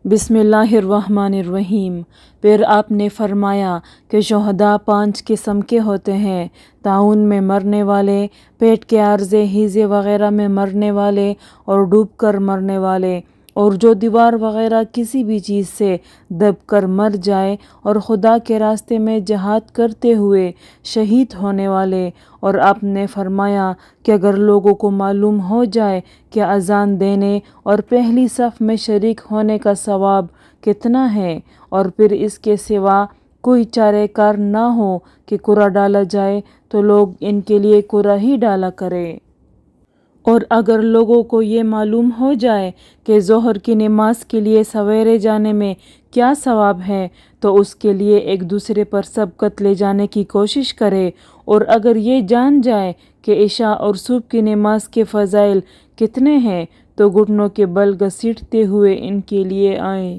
بسم اللہ الرحمن الرحیم۔ پھر آپ نے فرمایا کہ شہداء 5 قسم کے ہوتے ہیں: طاعون میں مرنے والے، پیٹ کے عارضے ہیضے وغیرہ میں مرنے والے اور ڈوب کر مرنے والے، اور جو دیوار وغیرہ کسی بھی چیز سے دب کر مر جائے، اور خدا کے راستے میں جہاد کرتے ہوئے شہید ہونے والے۔ اور آپ نے فرمایا کہ اگر لوگوں کو معلوم ہو جائے کہ اذان دینے اور پہلی صف میں شریک ہونے کا ثواب کتنا ہے، اور پھر اس کے سوا کوئی چارہ کار نہ ہو کہ قرعہ ڈالا جائے، تو لوگ ان کے لیے قرعہ ہی ڈالا کریں۔ اور اگر لوگوں کو یہ معلوم ہو جائے کہ ظہر کی نماز کے لیے سویرے جانے میں کیا ثواب ہے، تو اس کے لیے ایک دوسرے پر سبقت لے جانے کی کوشش کرے۔ اور اگر یہ جان جائے کہ عشاء اور صبح کی نماز کے فضائل کتنے ہیں، تو گھٹنوں کے بل گھسیٹتے ہوئے ان کے لیے آئیں۔